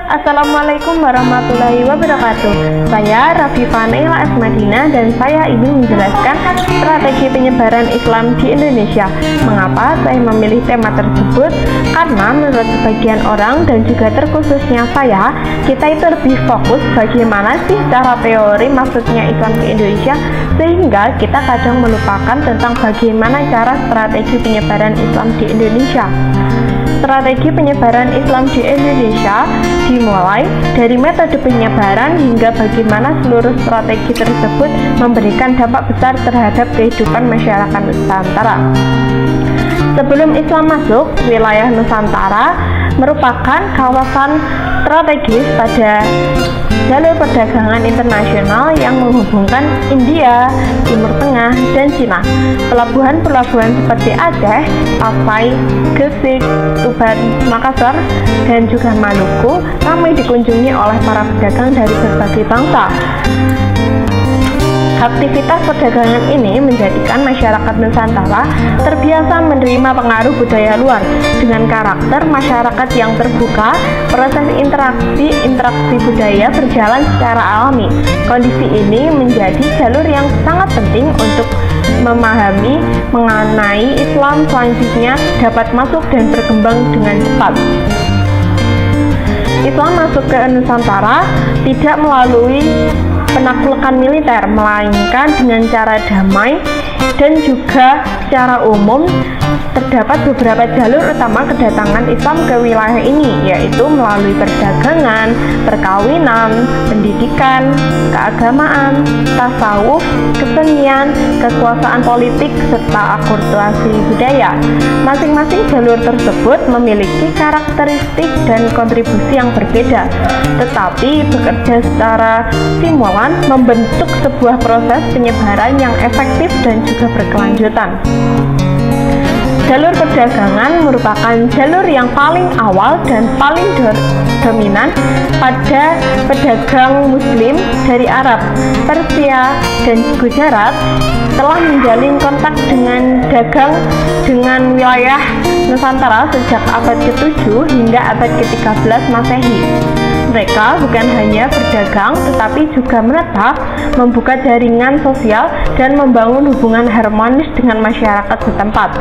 Assalamualaikum warahmatullahi wabarakatuh. Saya Rafifah Naila Asmadina dan saya ingin menjelaskan strategi penyebaran Islam di Indonesia. Mengapa saya memilih tema tersebut? Karena menurut sebagian orang dan juga terkhususnya saya, kita itu lebih fokus bagaimana sih cara teori masuknya Islam ke Indonesia, sehingga kita kadang melupakan tentang bagaimana cara strategi penyebaran Islam di Indonesia. Strategi penyebaran Islam di Indonesia dimulai dari metode penyebaran hingga bagaimana seluruh strategi tersebut memberikan dampak besar terhadap kehidupan masyarakat Nusantara. Sebelum Islam masuk, wilayah Nusantara merupakan kawasan strategis pada jalur perdagangan internasional yang menghubungkan India, Timur Tengah, dan Cina. Pelabuhan-pelabuhan seperti Aceh, Pasai, Gresik, Tuban, Makassar, dan juga Maluku ramai dikunjungi oleh para pedagang dari berbagai bangsa. Aktivitas perdagangan ini menjadikan masyarakat Nusantara terbiasa menerima pengaruh budaya luar. Dengan karakter masyarakat yang terbuka, proses interaksi budaya berjalan secara alami. Kondisi ini menjadi jalur yang sangat penting untuk memahami mengenai Islam selanjutnya dapat masuk dan berkembang dengan cepat. Islam masuk ke Nusantara tidak melalui penaklukan militer, melainkan dengan cara damai dan juga secara umum. Terdapat beberapa jalur utama kedatangan Islam ke wilayah ini, yaitu melalui perdagangan, perkawinan, pendidikan, keagamaan, tasawuf, kesenian, kekuasaan politik, serta akulturasi budaya. Masing-masing jalur tersebut memiliki karakteristik dan kontribusi yang berbeda, tetapi bekerja secara simulan membentuk sebuah proses penyebaran yang efektif dan juga berkelanjutan. Jalur perdagangan merupakan jalur yang paling awal dan paling dominan pada pedagang Muslim dari Arab, Persia, dan Gujarat telah menjalin kontak dengan dagang dengan wilayah Nusantara sejak abad ke-7 hingga abad ke-13 Masehi. Mereka bukan hanya berdagang, tetapi juga menetap, membuka jaringan sosial, dan membangun hubungan harmonis dengan masyarakat setempat.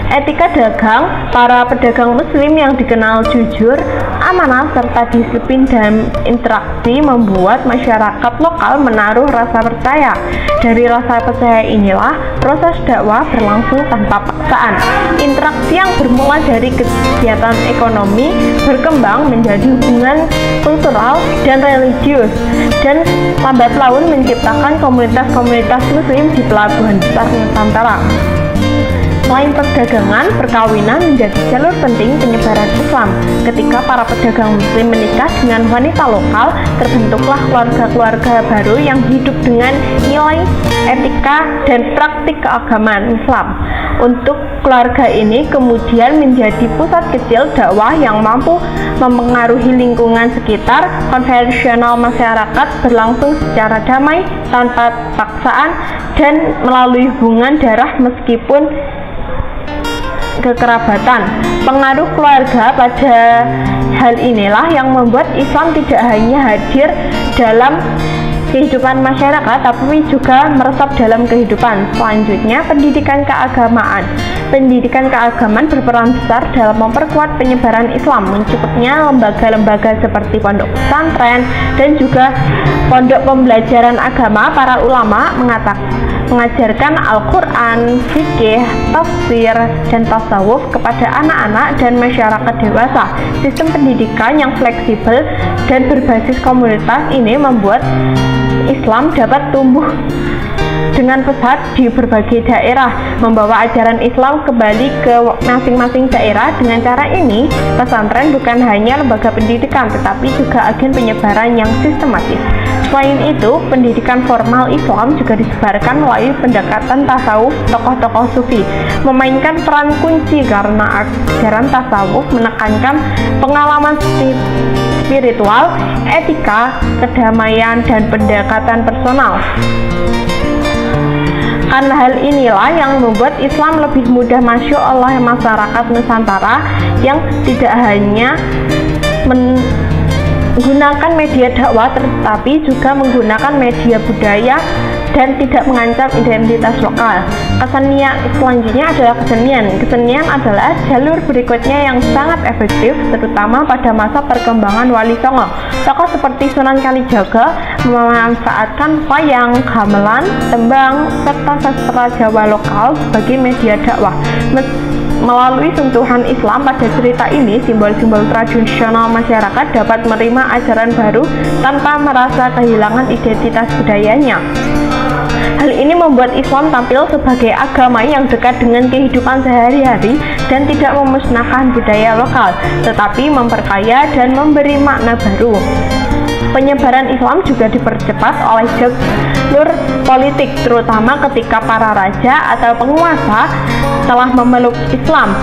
Etika dagang para pedagang Muslim yang dikenal jujur, amanah, serta disiplin dan interaksi membuat masyarakat lokal menaruh rasa percaya. Dari rasa percaya inilah proses dakwah berlangsung tanpa paksaan. Interaksi yang bermula dari kegiatan ekonomi berkembang menjadi hubungan kultural dan religius, dan lambat laun menciptakan komunitas-komunitas Muslim di pelabuhan besar Nusantara. Selain perdagangan, perkawinan menjadi jalur penting penyebaran Islam. Ketika para pedagang Muslim menikah dengan wanita lokal, terbentuklah keluarga-keluarga baru yang hidup dengan nilai, etika, dan praktik keagamaan Islam. Untuk keluarga ini kemudian menjadi pusat kecil dakwah yang mampu mempengaruhi lingkungan sekitar. Konvensional masyarakat berlangsung secara damai, tanpa paksaan, dan melalui hubungan darah meskipun kekerabatan. Pengaruh keluarga pada hal inilah yang membuat Islam tidak hanya hadir dalam kehidupan masyarakat, tapi juga meresap dalam kehidupan. Selanjutnya, pendidikan keagamaan. Pendidikan keagamaan berperan besar dalam memperkuat penyebaran Islam. Mencukupnya lembaga-lembaga seperti pondok pesantren dan juga pondok pembelajaran agama. Para ulama mengajarkan Al-Quran, fikih, tafsir, dan tasawuf kepada anak-anak dan masyarakat dewasa. Sistem pendidikan yang fleksibel dan berbasis komunitas ini membuat Islam dapat tumbuh dengan pesat di berbagai daerah, membawa ajaran Islam kembali ke masing-masing daerah. Dengan cara ini, pesantren bukan hanya lembaga pendidikan, tetapi juga agen penyebaran yang sistematis. Selain itu, pendidikan formal Islam juga disebarkan melalui pendekatan tasawuf. Tokoh-tokoh sufi memainkan peran kunci karena ajaran tasawuf menekankan pengalaman spiritual, etika, kedamaian, dan pendekatan personal. Karena hal inilah yang membuat Islam lebih mudah masuk oleh masyarakat Nusantara yang tidak hanya menggunakan media dakwah, tetapi juga menggunakan media budaya dan tidak mengancam identitas lokal. Kesenian selanjutnya adalah kesenian. Kesenian adalah jalur berikutnya yang sangat efektif, terutama pada masa perkembangan Wali Songo. Tokoh seperti Sunan Kalijaga memanfaatkan wayang, gamelan, tembang, serta sastra Jawa lokal sebagai media dakwah. Melalui sentuhan Islam pada cerita ini, simbol-simbol tradisional masyarakat dapat menerima ajaran baru tanpa merasa kehilangan identitas budayanya. Hal ini membuat Islam tampil sebagai agama yang dekat dengan kehidupan sehari-hari dan tidak memusnahkan budaya lokal, tetapi memperkaya dan memberi makna baru. Penyebaran Islam juga dipercepat oleh jalur politik, terutama ketika para raja atau penguasa telah memeluk Islam.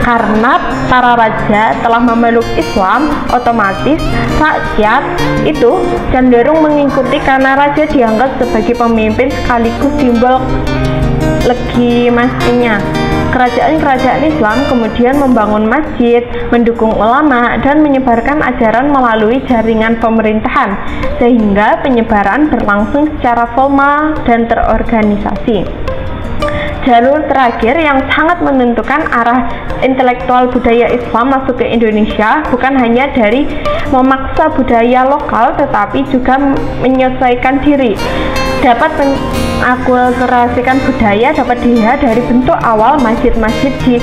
Karena para raja telah memeluk Islam, otomatis rakyat itu cenderung mengikuti karena raja dianggap sebagai pemimpin sekaligus simbol legitimasinya. Kerajaan-kerajaan Islam kemudian membangun masjid, mendukung ulama, dan menyebarkan ajaran melalui jaringan pemerintahan, sehingga penyebaran berlangsung secara formal dan terorganisasi. Jalur terakhir yang sangat menentukan arah intelektual budaya Islam masuk ke Indonesia bukan hanya dari memaksa budaya lokal, tetapi juga menyesuaikan diri. Dapat mengakulturasikan budaya dapat dilihat dari bentuk awal masjid-masjid di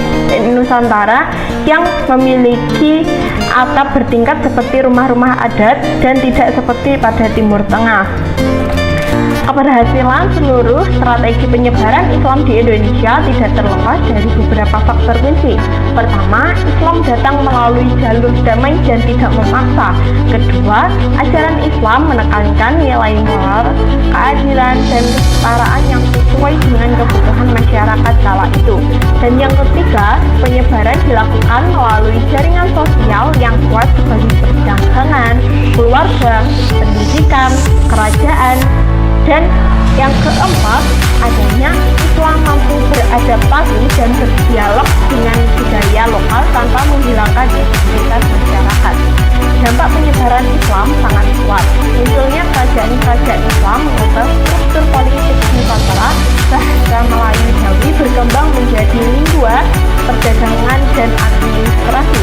Nusantara yang memiliki atap bertingkat seperti rumah-rumah adat dan tidak seperti pada Timur Tengah. Keberhasilan seluruh strategi penyebaran Islam di Indonesia tidak terlepas dari beberapa faktor kunci. Pertama, Islam datang melalui jalur damai dan tidak memaksa. Kedua, ajaran Islam menekankan nilai moral, keadilan, dan kesetaraan yang sesuai dengan kebutuhan masyarakat kala itu. Dan yang ketiga, penyebaran dilakukan melalui jaringan sosial yang kuat sebagai perdagangan, keluarga, pendidikan, kerajaan, dan yang keempat, adanya Islam mampu beradaptasi dan berdialog dengan budaya lokal tanpa menghilangkan identitas masyarakat. Dampak penyebaran Islam sangat kuat. Munculnya kerajaan-kerajaan Islam mengubah struktur politik Nusantara, bahasa Melayu Jawi berkembang menjadi lingua, perdagangan, dan administrasi.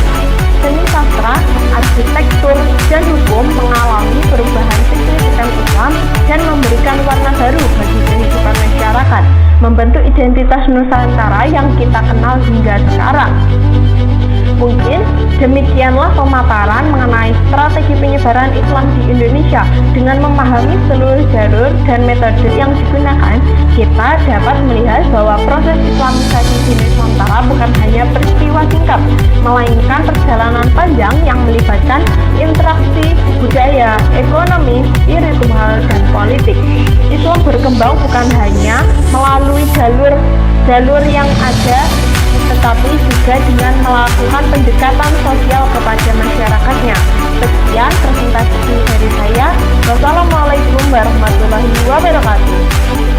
Seni sastra, arsitektur, dan hukum mengalami perubahan signifikan Islam dan memberikan warna baru bagi kehidupan masyarakat, membentuk identitas Nusantara yang kita kenal hingga sekarang. Mungkin demikianlah pemaparan mengenai strategi penyebaran Islam di Indonesia. Dengan memahami seluruh jalur dan metode yang digunakan, kita dapat melihat bahwa proses Islamisasi di Nusantara bukan hanya peristiwa singkat, melainkan perjalanan panjang yang melibatkan interaksi budaya, ekonomi, spiritual, dan politik. Islam berkembang bukan hanya melalui jalur yang ada, tetapi juga dengan melakukan pendekatan sosial kepada masyarakatnya. Sekian presentasi dari saya. Wassalamualaikum warahmatullahi wabarakatuh.